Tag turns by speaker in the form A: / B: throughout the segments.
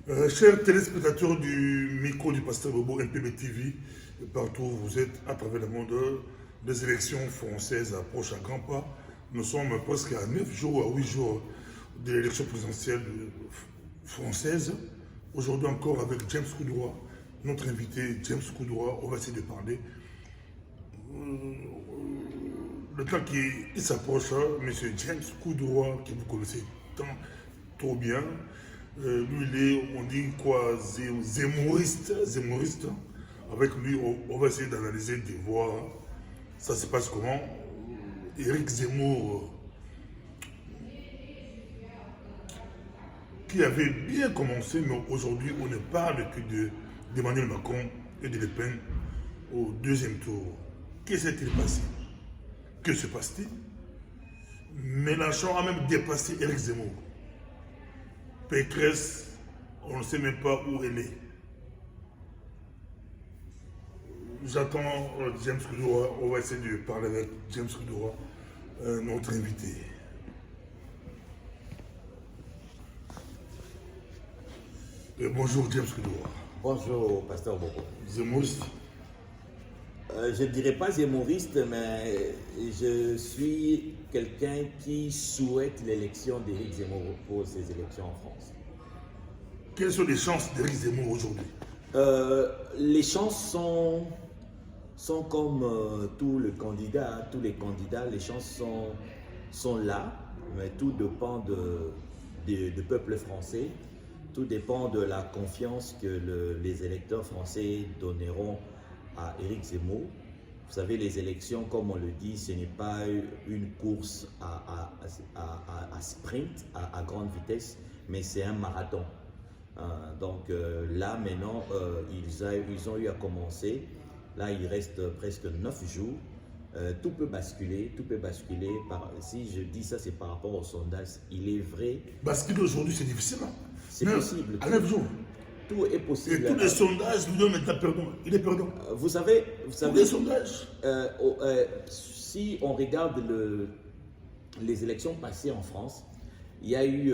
A: Chers téléspectateurs du micro du Pasteur Bobo MPB TV, partout où vous êtes à travers le monde, les élections françaises approchent à grands pas. Nous sommes presque à 9 jours, à 8 jours de l'élection présidentielle française. Aujourd'hui encore avec James Koudoura, notre invité James Koudoura, on va essayer de parler. Le temps qui s'approche, M. James Koudoura, que vous connaissez trop bien, lui, il est, on dit quoi, zémoriste. Avec lui, on va essayer d'analyser, de voir ça se passe comment. Éric Zemmour, qui avait bien commencé, mais aujourd'hui, on ne parle que d'Emmanuel Macron et de Le Pen au deuxième tour. Qu'est-ce qui s'est passé? Que se passe-t-il? Mélenchon a même dépassé Éric Zemmour. Pécresse, on ne sait même pas où elle est. J'attends James Koudoura, on va essayer de parler avec James Koudoura, notre invité. Bonjour James Koudoura.
B: Bonjour, Pasteur Bobo.
A: Zemmouriste.
B: Je ne dirais pas zémoriste, mais je suis quelqu'un qui souhaite l'élection d'Éric Zemmour pour ces élections en France.
A: Quelles sont les chances d'Éric Zemmour aujourd'hui?
B: Les chances sont comme tous les candidats, les chances sont là, mais tout dépend du peuple français, tout dépend de la confiance que les électeurs français donneront à Éric Zemmour. Vous savez, les élections, comme on le dit, ce n'est pas une course à sprint, à grande vitesse, mais c'est un marathon. Donc là, maintenant, ils ont eu à commencer. Là, il reste presque 9 jours. Tout peut basculer, si je dis ça, c'est par rapport au sondage. Il est vrai.
A: Basculer aujourd'hui, c'est difficile. Hein?
B: C'est possible.
A: À 9 jours.
B: Tout est possible.
A: Et tous les sondages nous donnent maintenant perdant. Il est perdant.
B: Vous savez,
A: tous les sondages.
B: Si on regarde les élections passées en France, il y a eu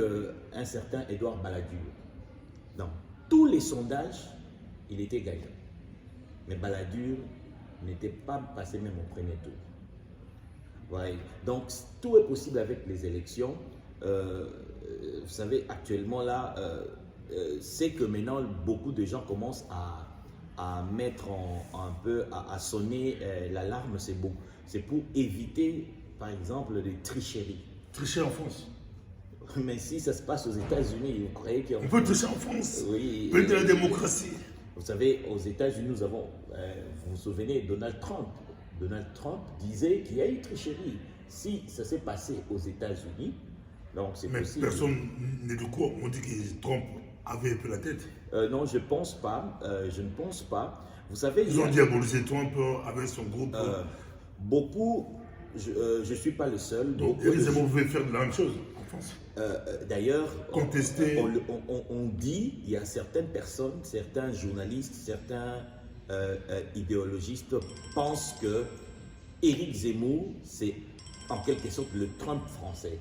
B: un certain Édouard Balladur. Dans tous les sondages, il était gagnant. Mais Balladur n'était pas passé même au premier tour. Ouais. Donc tout est possible avec les élections. Vous savez, actuellement là, c'est que maintenant beaucoup de gens commencent à mettre un peu, à sonner l'alarme. C'est pour éviter, par exemple, des tricheries.
A: Tricher en France.
B: Mais si ça se passe aux États-Unis, vous croyez qu'on
A: peut tricher en France?
B: Oui.
A: Peut de la démocratie.
B: Vous savez, aux États-Unis, nous avons, vous vous souvenez, Donald Trump. Donald Trump disait qu'il y a eu tricherie. Si ça s'est passé aux États-Unis, donc c'est possible.
A: Mais personne n'est de quoi. On dit que Trump avait un peu la tête.
B: Non, je ne pense pas. Je ne pense pas. Vous savez,
A: ils ont diabolisé Trump avec son groupe.
B: Beaucoup, je ne suis pas le seul.
A: Donc, Éric Zemmour pouvait faire de la même chose en France.
B: D'ailleurs,
A: contester.
B: On dit, il y a certaines personnes, certains journalistes, certains idéologistes pensent que Éric Zemmour, c'est en quelque sorte le Trump français.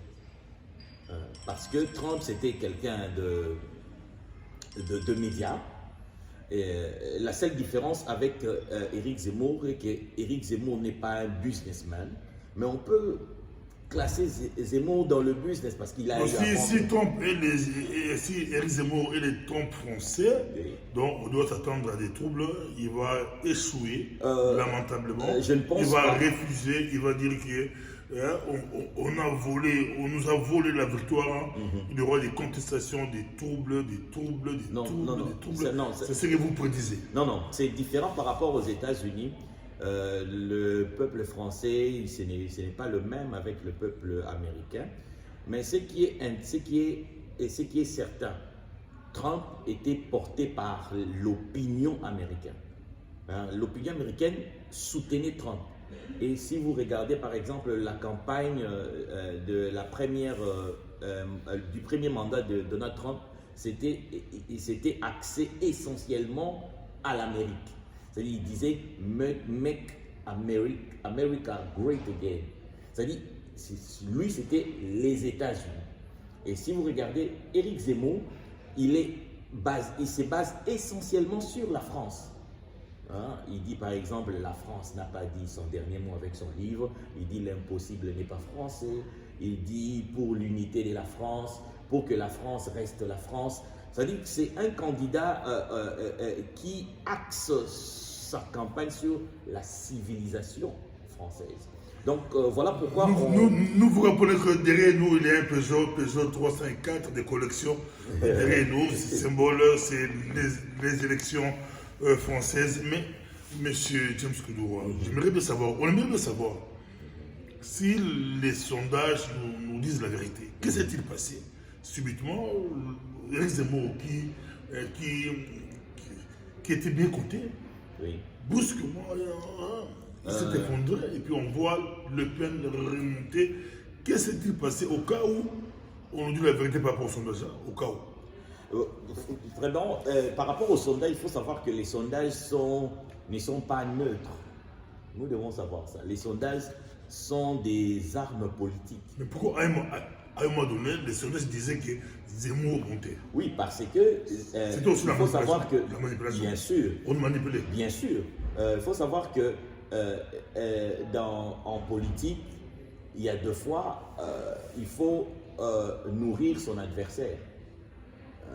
B: Parce que Trump, c'était quelqu'un de médias. Et la seule différence avec Éric Zemmour est qu'Éric Zemmour n'est pas un businessman, mais on peut classer Zemmour dans le business parce qu'il a...
A: Si Éric Zemmour est le Trump français, oui. Donc on doit s'attendre à des troubles, il va échouer lamentablement.
B: Je ne pense
A: il va
B: pas.
A: Refuser, il va dire que on nous a volé la victoire. Il y aura des contestations, des troubles. C'est ce que vous prédisez.
B: Non, c'est différent par rapport aux États-Unis. Le peuple français, ce n'est pas le même avec le peuple américain. Mais ce qui est certain, Trump était porté par l'opinion américaine. L'opinion américaine soutenait Trump. Et si vous regardez par exemple la campagne du premier mandat de Donald Trump, c'était axé essentiellement à l'Amérique. C'est-à-dire, il disait « Make America great again ». C'est-à-dire, lui, c'était les États-Unis. Et si vous regardez Éric Zemmour, il est il se base essentiellement sur la France. Hein? Il dit par exemple, la France n'a pas dit son dernier mot avec son livre. Il dit l'impossible n'est pas français. Il dit pour l'unité de la France, pour que la France reste la France. C'est-à-dire que c'est un candidat qui axe sa campagne sur la civilisation française. Donc voilà pourquoi
A: nous vous rappelons que derrière nous, il y a un Peugeot 354 de collection. Derrière nous, ce symbole, c'est les élections françaises. Mais, monsieur James Koudoura, j'aimerais bien savoir, on aimerait bien savoir, si les sondages nous disent la vérité, qu'est-ce qui s'est-il passé subitement? Éric Zemmour, qui était bien coté,
B: oui.
A: brusquement, il s'est effondré, et puis on voit Le Pen remonter. Qu'est-ce qui s'est-il passé au cas où on nous dit la vérité par rapport au sondage, au cas où?
B: Vraiment, par rapport au sondage, il faut savoir que les sondages ne sont pas neutres. Nous devons savoir ça. Les sondages sont des armes politiques.
A: Mais pourquoi, à un moment donné, les sondages disaient que Zemmour montait?
B: Oui, parce que
A: il
B: faut savoir que,
A: la manipulation.
B: bien sûr,
A: on manipulait.
B: Bien sûr, il faut savoir que en politique, il y a deux fois, il faut nourrir son adversaire.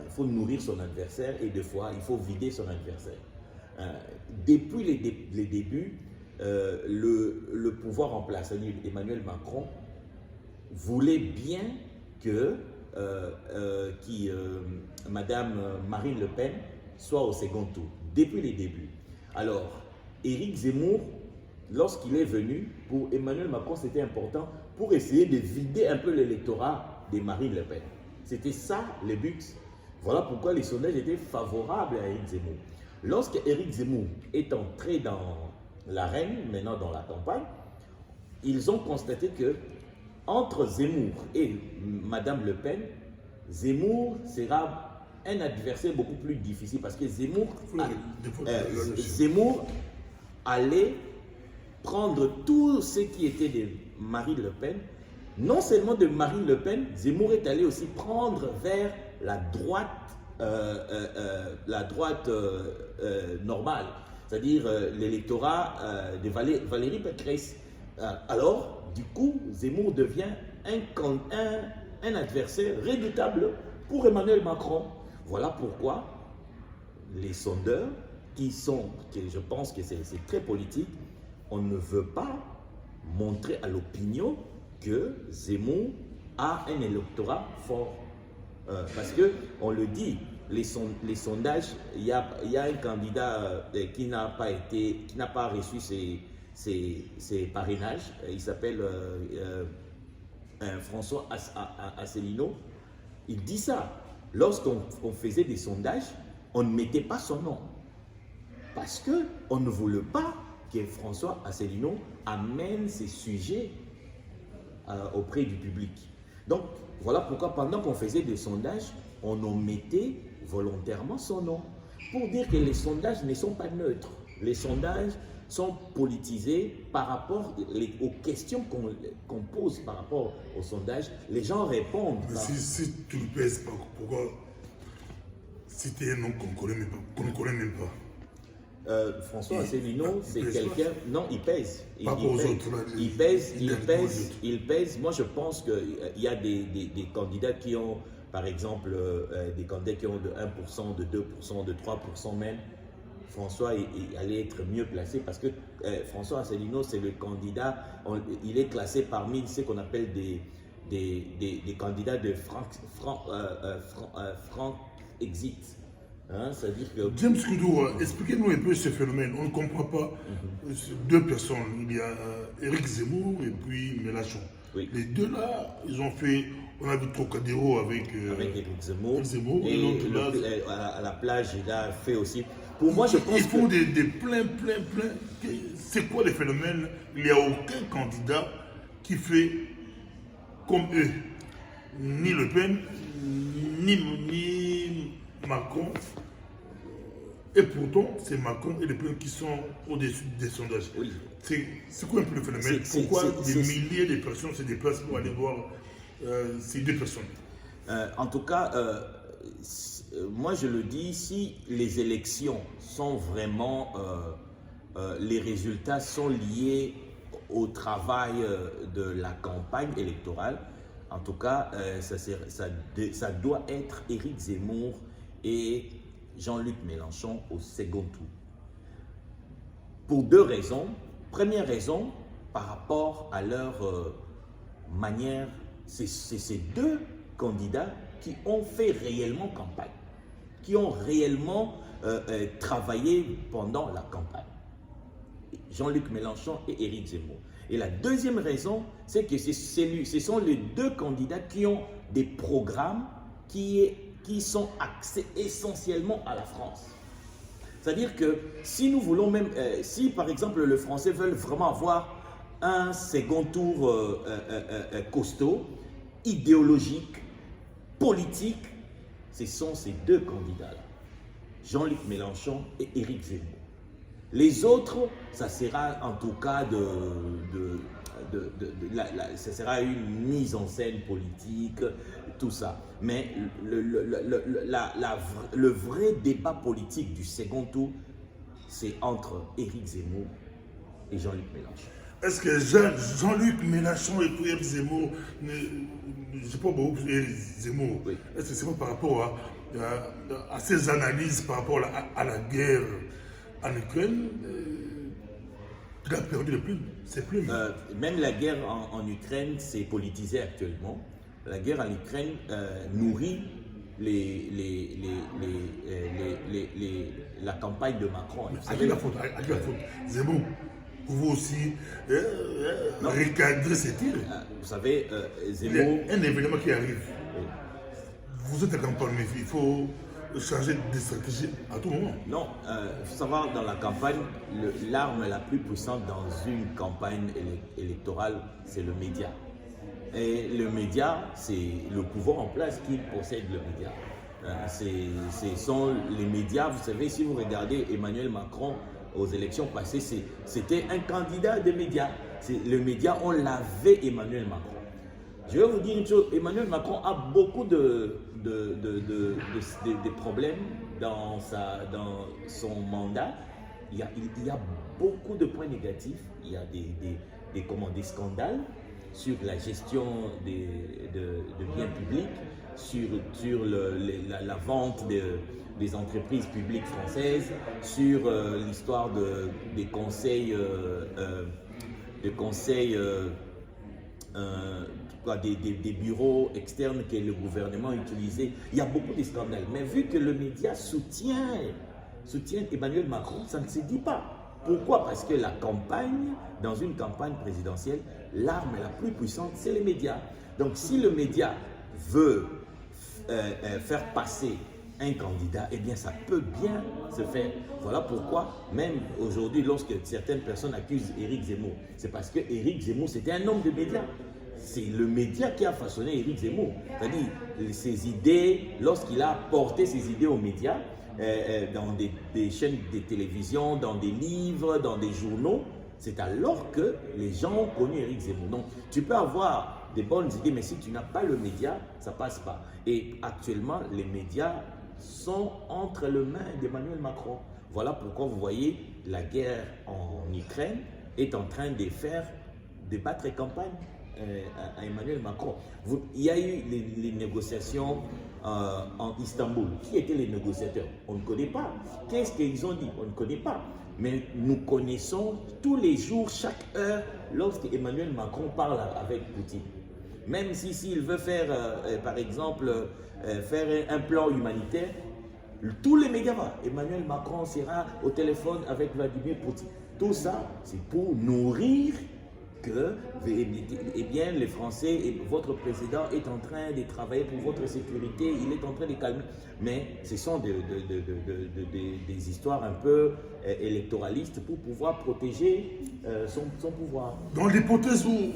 B: Il faut nourrir son adversaire et deux fois, il faut vider son adversaire. Depuis les débuts, le pouvoir en place, c'est-à-dire Emmanuel Macron, voulait bien que Madame Marine Le Pen soit au second tour, depuis les débuts. Alors, Éric Zemmour, lorsqu'il est venu, pour Emmanuel Macron, c'était important pour essayer de vider un peu l'électorat de Marine Le Pen. C'était ça le but. Voilà pourquoi les sondages étaient favorables à Éric Zemmour. Lorsque Éric Zemmour est entré dans l'arène, maintenant dans la campagne, ils ont constaté que entre Zemmour et Madame Le Pen, Zemmour sera un adversaire beaucoup plus difficile parce que Zemmour allait prendre tout ce qui était de Marine Le Pen. Non seulement de Marine Le Pen, Zemmour est allé aussi prendre vers la droite normale, c'est-à-dire l'électorat de Valérie Pécresse. Alors, du coup, Zemmour devient un adversaire redoutable pour Emmanuel Macron. Voilà pourquoi les sondeurs, je pense que c'est très politique, on ne veut pas montrer à l'opinion que Zemmour a un électorat fort. Parce que on le dit, les sondages, il y a un candidat qui n'a pas reçu ses parrainages. Il s'appelle François Asselineau. Il dit ça. Lorsqu'on faisait des sondages, on ne mettait pas son nom. Parce qu'on ne voulait pas que François Asselineau amène ses sujets auprès du public. Donc, voilà pourquoi pendant qu'on faisait des sondages, on omettait volontairement son nom. Pour dire que les sondages ne sont pas neutres. Les sondages sont politisés par rapport aux questions qu'on pose par rapport aux sondages. Les gens répondent.
A: Mais si tu ne pèses pas, pourquoi citer un nom qu'on ne connaît même pas?
B: François Asselineau, c'est quelqu'un... Non, il pèse.
A: Par rapport aux autres.
B: Il pèse. Moi, je pense qu'il y a des candidats qui ont, par exemple, des candidats qui ont de 1%, de 2%, de 3% même. François allait être mieux placé parce que François Asselineau, c'est le candidat, il est classé parmi ce qu'on appelle des candidats de franc exit. Hein, c'est-à-dire que...
A: James Koudoura, expliquez-nous un peu ce phénomène. On ne comprend pas deux personnes. Il y a Éric Zemmour et puis Mélenchon. Oui. Les deux là, ils ont fait... On a vu Trocadéro avec
B: Éric Zemmour.
A: Et l'autre là...
B: À la plage, il a fait aussi... Pour moi, je pense
A: ils font des plein. C'est quoi les phénomènes? Il n'y a aucun candidat qui fait comme eux. Ni Le Pen, ni Macron. Et pourtant, c'est Macron et Le Pen qui sont au-dessus des sondages. Oui. C'est quoi un peu le phénomène? Pourquoi des milliers de personnes se déplacent pour aller voir ces deux personnes?
B: En tout cas, moi je le dis, si les élections sont vraiment, les résultats sont liés au travail de la campagne électorale, en tout cas, ça doit être Éric Zemmour et Jean-Luc Mélenchon au second tour. Pour deux raisons. Première raison, par rapport à leur manière, c'est ces deux candidats qui ont fait réellement campagne, qui ont réellement travaillé pendant la campagne. Jean-Luc Mélenchon et Éric Zemmour. Et la deuxième raison, c'est que ce sont les deux candidats qui ont des programmes qui sont axés essentiellement à la France. C'est-à-dire que si nous voulons même, si par exemple les Français veulent vraiment avoir un second tour costaud, idéologique, politique, ce sont ces deux candidats-là, Jean-Luc Mélenchon et Éric Zemmour. Les autres, ça sera en tout cas ça sera une mise en scène politique, tout ça. Mais le vrai débat politique du second tour, c'est entre Éric Zemmour et Jean-Luc Mélenchon.
A: Est-ce que Jean-Luc Mélenchon et Éric Zemmour, je ne sais pas beaucoup Éric Zemmour, oui. Est-ce que c'est pas par rapport à ses analyses par rapport à la guerre en Ukraine, il a perdu le plume, ses plumes.
B: Même la guerre en Ukraine, c'est politisé actuellement. La guerre en Ukraine nourrit la campagne de Macron.
A: À qui la faute? Zemmour, vous aussi recadrer ces tirs.
B: Vous savez, Zemmour...
A: Un événement qui arrive. Oui. Vous êtes en campagne, il faut changer de stratégie à tout moment.
B: Non, il faut savoir, dans la campagne, l'arme la plus puissante dans une campagne électorale, c'est le média. Et le média, c'est le pouvoir en place qui possède le média. Ce sont les médias, vous savez, si vous regardez Emmanuel Macron aux élections passées, c'était un candidat de médias. Le média, on lavé Emmanuel Macron. Je vais vous dire une chose, Emmanuel Macron a beaucoup de problèmes dans son mandat. Il y a beaucoup de points négatifs. Il y a des scandales sur la gestion de biens publics, sur la vente des entreprises publiques françaises, sur l'histoire des conseils, des bureaux externes que le gouvernement utilisait. Il y a beaucoup de scandales. Mais vu que le média soutient Emmanuel Macron, ça ne se dit pas. Pourquoi? Parce que dans une campagne présidentielle, l'arme la plus puissante, c'est les médias. Donc si le média veut faire passer un candidat, eh bien ça peut bien se faire. Voilà pourquoi, même aujourd'hui, lorsque certaines personnes accusent Éric Zemmour, c'est parce que Éric Zemmour, c'était un homme de médias. C'est le média qui a façonné Éric Zemmour. C'est-à-dire, ses idées, lorsqu'il a porté ses idées aux médias, dans des chaînes de télévision, dans des livres, dans des journaux, c'est alors que les gens ont connu Éric Zemmour. Donc, tu peux avoir des bonnes idées, mais si tu n'as pas le média, ça ne passe pas. Et actuellement, les médias sont entre les mains d'Emmanuel Macron. Voilà pourquoi vous voyez la guerre en Ukraine est en train de battre campagne à Emmanuel Macron. Il y a eu les négociations en Istanbul. Qui étaient les négociateurs? On ne connaît pas. Qu'est-ce qu'ils ont dit? On ne connaît pas. Mais nous connaissons tous les jours, chaque heure, lorsque Emmanuel Macron parle avec Poutine. Même s'il veut faire, par exemple, faire un plan humanitaire, tous les médias vont. Emmanuel Macron sera au téléphone avec Vladimir Poutine. Tout ça, c'est pour nourrir que bien, les Français et votre président est en train de travailler pour votre sécurité, il est en train de calmer. Mais ce sont des histoires un peu électoralistes pour pouvoir protéger son pouvoir.
A: Dans l'hypothèse où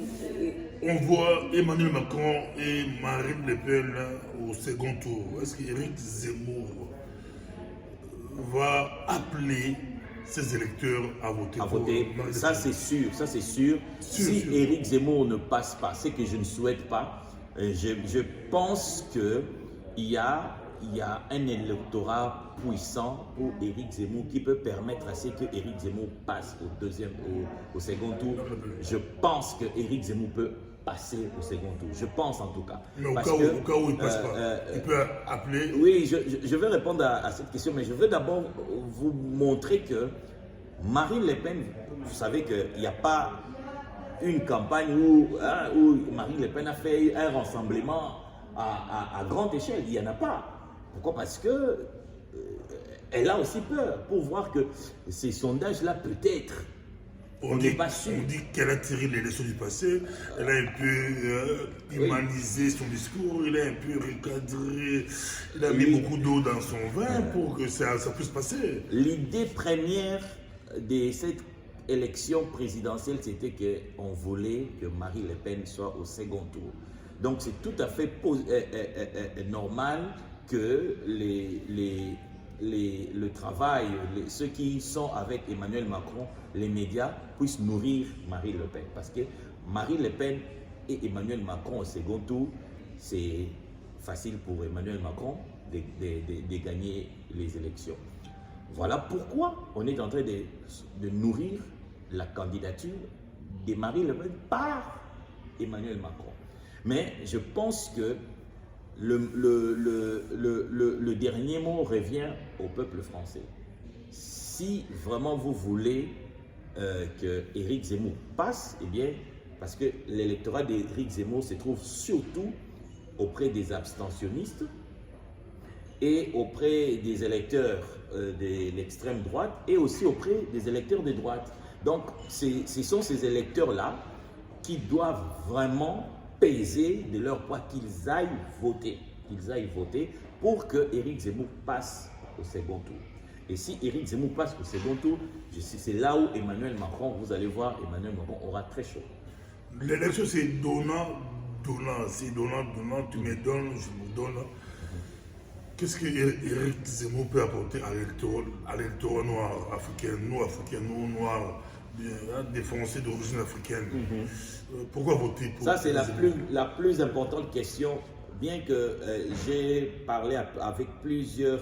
A: on voit Emmanuel Macron et Marine Le Pen au second tour, est-ce qu'Éric Zemmour va appeler ses électeurs à voter?
B: Ça c'est sûr, Si Éric Zemmour ne passe pas, ce que je ne souhaite pas, je pense qu'il y a il y a un électorat puissant pour Éric Zemmour qui peut permettre à ce que Éric Zemmour passe au second tour. Je pense que Éric Zemmour peut passer au second tour. Je pense en tout cas.
A: Mais au cas où il ne passe pas, il peut appeler.
B: Oui, je vais répondre à cette question, mais je veux d'abord vous montrer que Marine Le Pen, vous savez qu'il n'y a pas une campagne où Marine Le Pen a fait un rassemblement à grande échelle. Il n'y en a pas. Pourquoi? Parce que elle a aussi peur pour voir que ces sondages-là, peut-être, on n'est pas sûr.
A: On dit qu'elle a tiré l'élection du passé, elle a un peu humanisé son discours, elle a un peu recadré, elle a mis beaucoup d'eau dans son vin pour que ça puisse passer.
B: L'idée première de cette élection présidentielle, c'était qu'on voulait que Marine Le Pen soit au second tour. Donc c'est tout à fait normal que le travail, ceux qui sont avec Emmanuel Macron, les médias, puissent nourrir Marine Le Pen. Parce que Marine Le Pen et Emmanuel Macron au second tour, c'est facile pour Emmanuel Macron de gagner les élections. Voilà pourquoi on est en train de nourrir la candidature de Marine Le Pen par Emmanuel Macron. Mais je pense que le dernier mot revient au peuple français. Si vraiment vous voulez que Éric Zemmour passe, eh bien, parce que l'électorat d'Éric Zemmour se trouve surtout auprès des abstentionnistes et auprès des électeurs de l'extrême droite et aussi auprès des électeurs de droite. Donc, ce sont ces électeurs-là qui doivent vraiment peser de leur poids, qu'ils aillent voter pour que Éric Zemmour passe au second tour. Et si Éric Zemmour passe au second tour, c'est là où Emmanuel Macron, vous allez voir, Emmanuel Macron aura très chaud.
A: L'élection, c'est donnant, c'est donnant, tu me donnes, je me donne. Qu'est-ce que Éric Zemmour peut apporter à l'électorat noir africain, nous noirs, des Français d'origine africaine? Pourquoi voter pour
B: ça? C'est la plus importante question. Bien que j'ai parlé avec plusieurs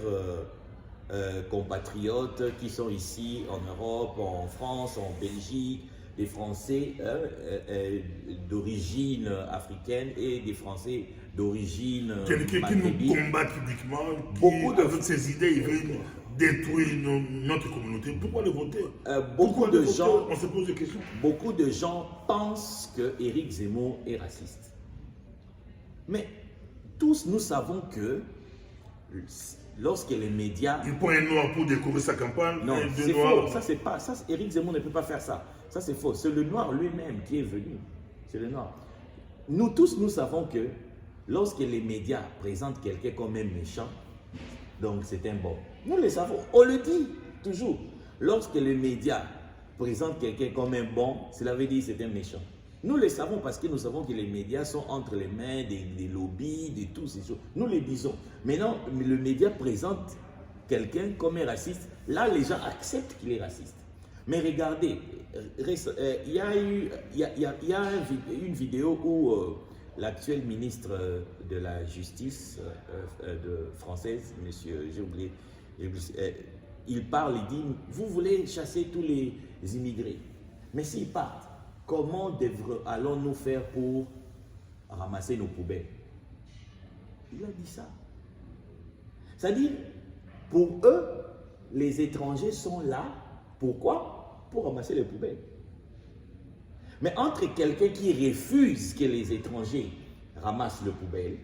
B: compatriotes qui sont ici en Europe, en France, en Belgique, des Français d'origine africaine et des Français d'origine
A: qui nous combattent publiquement, avec ses idées, ils veulent détruire notre communauté. Pourquoi le voter? On se pose des questions.
B: Beaucoup de gens pensent que Éric Zemmour est raciste. Mais tous nous savons que lorsque les médias...
A: Il prend un noir pour découvrir sa campagne.
B: Non, c'est faux. Ça, c'est pas... Ça, Éric Zemmour ne peut pas faire ça. Ça, c'est faux. C'est le noir lui-même qui est venu. C'est le noir. Nous tous, nous savons que lorsque les médias présentent quelqu'un comme un méchant, donc c'est un bon. Nous le savons. On le dit toujours. Lorsque les médias présentent quelqu'un comme un bon, cela veut dire que c'est un méchant. Nous le savons parce que nous savons que les médias sont entre les mains des lobbies, de tous ces choses. Nous le disons. Maintenant, le média présente quelqu'un comme un raciste. Là, les gens acceptent qu'il est raciste. Mais regardez, il y a une vidéo où l'actuel ministre de la Justice française, monsieur, j'ai oublié, il parle, il dit, vous voulez chasser tous les immigrés. Mais s'ils partent, comment allons-nous faire pour ramasser nos poubelles? Il a dit ça. C'est-à-dire, pour eux, les étrangers sont là. Pourquoi? Pour ramasser les poubelles. Mais entre quelqu'un qui refuse que les étrangers ramassent les poubelles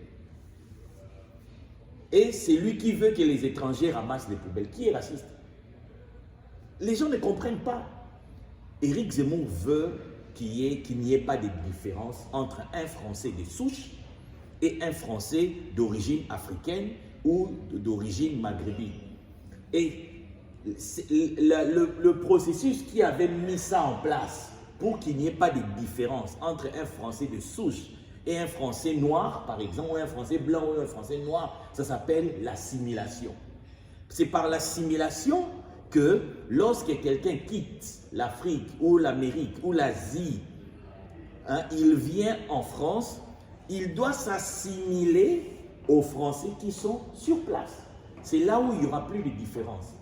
B: et celui qui veut que les étrangers ramassent les poubelles, qui est raciste? Les gens ne comprennent pas. Éric Zemmour veut qu'il n'y ait pas de différence entre un Français de souche et un Français d'origine africaine ou d'origine maghrébine. Et le processus qui avait mis ça en place pour qu'il n'y ait pas de différence entre un Français de souche et un Français noir, par exemple, ou un Français blanc ou un Français noir, ça s'appelle l'assimilation. C'est par l'assimilation que lorsque quelqu'un quitte l'Afrique ou l'Amérique ou l'Asie, il vient en France, il doit s'assimiler aux Français qui sont sur place. C'est là où il n'y aura plus de différence.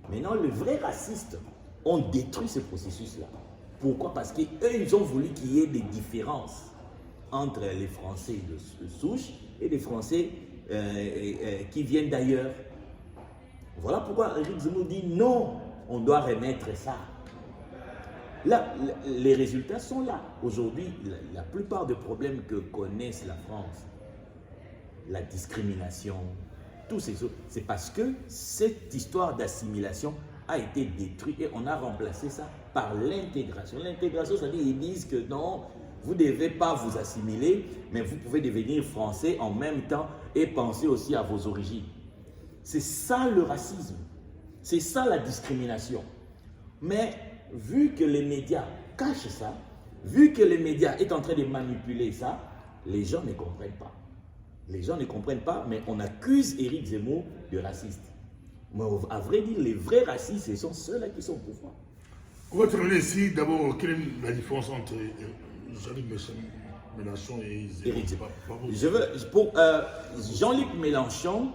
B: Maintenant, les vrais racistes ont détruit ce processus-là. Pourquoi? Parce qu'eux, ils ont voulu qu'il y ait des différences entre les Français de souche et les Français qui viennent d'ailleurs. Voilà pourquoi Éric Zemmour dit non, on doit remettre ça. Là, les résultats sont là. Aujourd'hui, la plupart des problèmes que connaissent la France, la discrimination, tous ces autres, c'est parce que cette histoire d'assimilation a été détruite et on a remplacé ça par l'intégration. L'intégration, c'est-à-dire qu'ils disent que non, vous ne devez pas vous assimiler, mais vous pouvez devenir français en même temps et penser aussi à vos origines. C'est ça le racisme. C'est ça la discrimination. Mais vu que les médias cachent ça, vu que les médias sont en train de manipuler ça, les gens ne comprennent pas. Les gens ne comprennent pas, mais on accuse Éric Zemmour de raciste. Mais à vrai dire, les vrais racistes, ce sont ceux-là qui sont au pouvoir.
A: On va terminer ici. D'abord, quelle est la différence entre Jean-Luc Mélenchon et
B: Éric
A: Zemmour?
B: Jean-Luc Mélenchon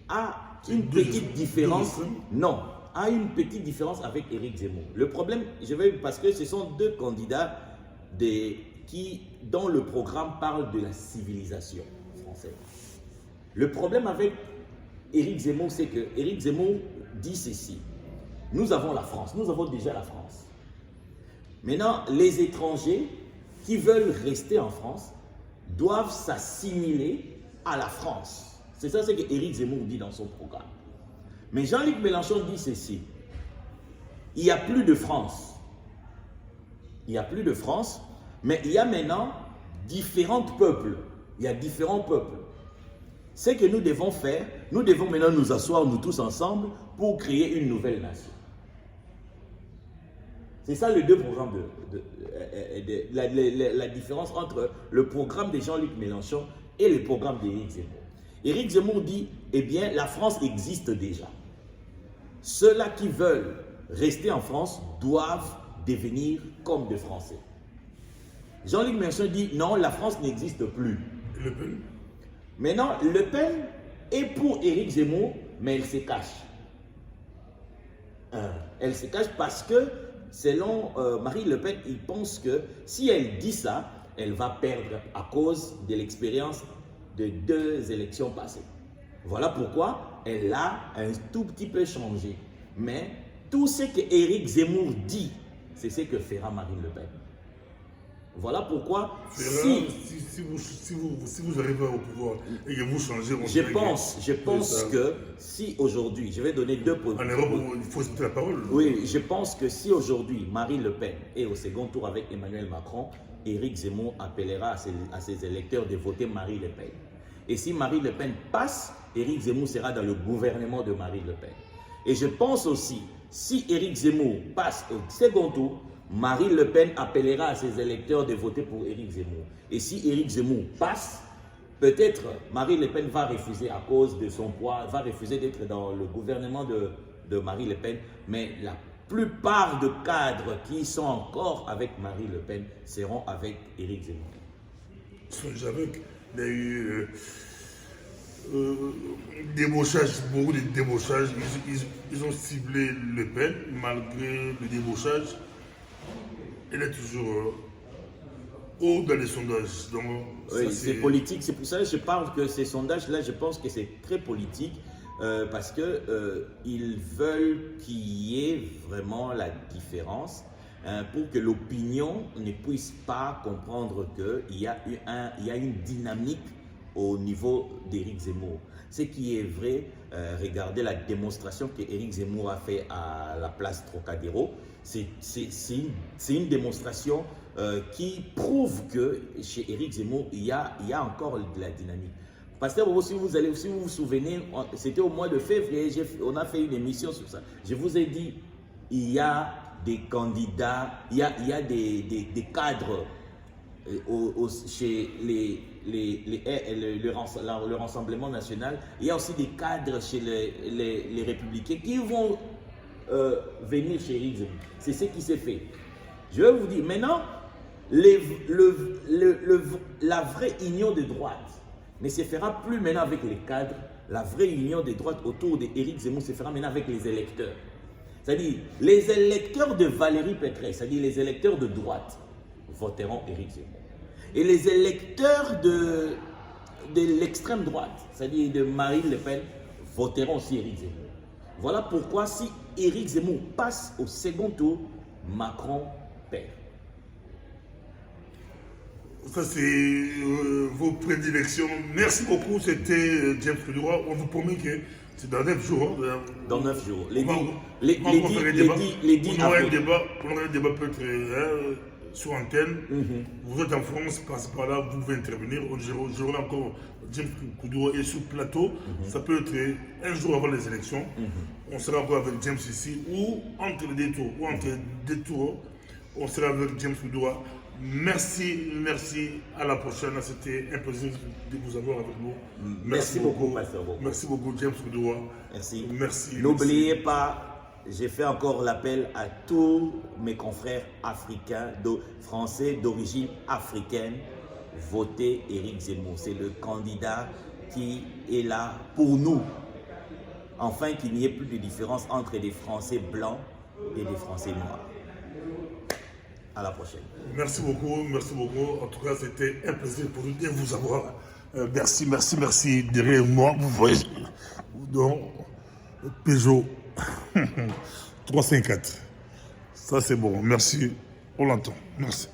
B: a une petite différence. Non, a une petite différence avec Éric Zemmour. Le problème, parce que ce sont deux candidats qui, dans le programme, parlent de la civilisation française. Le problème avec Éric Zemmour, c'est que Éric Zemmour dit ceci. Nous avons la France, nous avons déjà la France. Maintenant, les étrangers qui veulent rester en France doivent s'assimiler à la France. C'est ça ce que Éric Zemmour dit dans son programme. Mais Jean-Luc Mélenchon dit ceci. Il n'y a plus de France. Il n'y a plus de France, mais il y a maintenant différents peuples. Il y a différents peuples. Ce que nous devons faire, nous devons maintenant nous asseoir, nous tous ensemble, pour créer une nouvelle nation. C'est ça les deux programmes, la différence entre le programme de Jean-Luc Mélenchon et le programme d'Éric Zemmour. Éric Zemmour dit, eh bien, la France existe déjà. Ceux-là qui veulent rester en France doivent devenir comme des Français. Jean-Luc Mélenchon dit, non, la France n'existe plus.
A: Le Pen?
B: Maintenant, Le Pen est pour Éric Zemmour, mais elle se cache. Elle se cache parce que, selon Marine Le Pen, il pense que si elle dit ça, elle va perdre à cause de l'expérience de 2 élections passées. Voilà pourquoi elle a un tout petit peu changé. Mais tout ce que Éric Zemmour dit, c'est ce que fera Marine Le Pen. Voilà pourquoi, si
A: vous arrivez au pouvoir et que vous changez...
B: Je pense que si aujourd'hui, je vais donner 2 points.
A: En Europe, il faut expliquer la parole.
B: Oui, je pense que si aujourd'hui, Marine Le Pen est au second tour avec Emmanuel Macron, Éric Zemmour appellera à ses électeurs de voter Marine Le Pen. Et si Marine Le Pen passe, Éric Zemmour sera dans le gouvernement de Marine Le Pen. Et je pense aussi, si Éric Zemmour passe au second tour, Marine Le Pen appellera à ses électeurs de voter pour Éric Zemmour. Et si Éric Zemmour passe, peut-être Marine Le Pen va refuser à cause de son poids, va refuser d'être dans le gouvernement de Marine Le Pen. Mais la plupart de cadres qui sont encore avec Marine Le Pen seront avec Éric Zemmour.
A: Il y a eu débauchage, beaucoup de débauchage. Ils ont ciblé Le Pen malgré le débauchage. Elle est toujours haut dans les sondages. Donc,
B: oui, c'est politique. C'est pour ça que je parle que ces sondages-là, je pense que c'est très politique parce qu'ils veulent qu'il y ait vraiment la différence pour que l'opinion ne puisse pas comprendre qu'il y a une dynamique au niveau d'Éric Zemmour. Ce qui est vrai, regardez la démonstration qu'Éric Zemmour a fait à la place Trocadéro. C'est une démonstration qui prouve que chez Éric Zemmour, il y a encore de la dynamique. Pasteur, si vous vous souvenez, c'était au mois de février, on a fait une émission sur ça. Je vous ai dit, il y a des candidats, il y a des cadres chez le Rassemblement national. Il y a aussi des cadres chez les Républicains qui vont venir chez Éric Zemmour. C'est ce qui s'est fait. Je vais vous dire, maintenant, la vraie union de droite ne se fera plus maintenant avec les cadres. La vraie union des droites autour d'Éric Zemmour se fera maintenant avec les électeurs. C'est-à-dire, les électeurs de Valérie Pécresse, c'est-à-dire les électeurs de droite, voteront Éric Zemmour. Et les électeurs de l'extrême droite, c'est-à-dire de Marine Le Pen, voteront aussi Éric Zemmour. Voilà pourquoi si Éric Zemmour passe au second tour, Macron perd.
A: Ça, c'est vos prédilections. Merci beaucoup. C'était James Koudoura. On vous promet que c'est dans 9 jours.
B: Dans 9 jours.
A: On aura un débat peut-être sur antenne. Vous êtes en France, passez par là, vous pouvez intervenir. J'aurai encore James Koudoura et sur le plateau. Ça peut être un jour avant les élections. On sera encore avec James ici ou entre les deux tours. On sera avec James Koudoura. Merci, à la prochaine. C'était un plaisir de vous avoir avec nous.
B: Merci beaucoup, Pasteur Bobo.
A: Merci beaucoup, James Koudoura.
B: Merci. N'oubliez pas, j'ai fait encore l'appel à tous mes confrères africains, français d'origine africaine. Votez Éric Zemmour. C'est le candidat qui est là pour nous. Enfin, qu'il n'y ait plus de différence entre des Français blancs et des Français noirs. À la prochaine.
A: Merci beaucoup. En tout cas, c'était un plaisir pour nous de vous avoir. Merci. Derrière moi, vous voyez, dans Peugeot 354. Ça, c'est bon. Merci. On l'entend. Merci.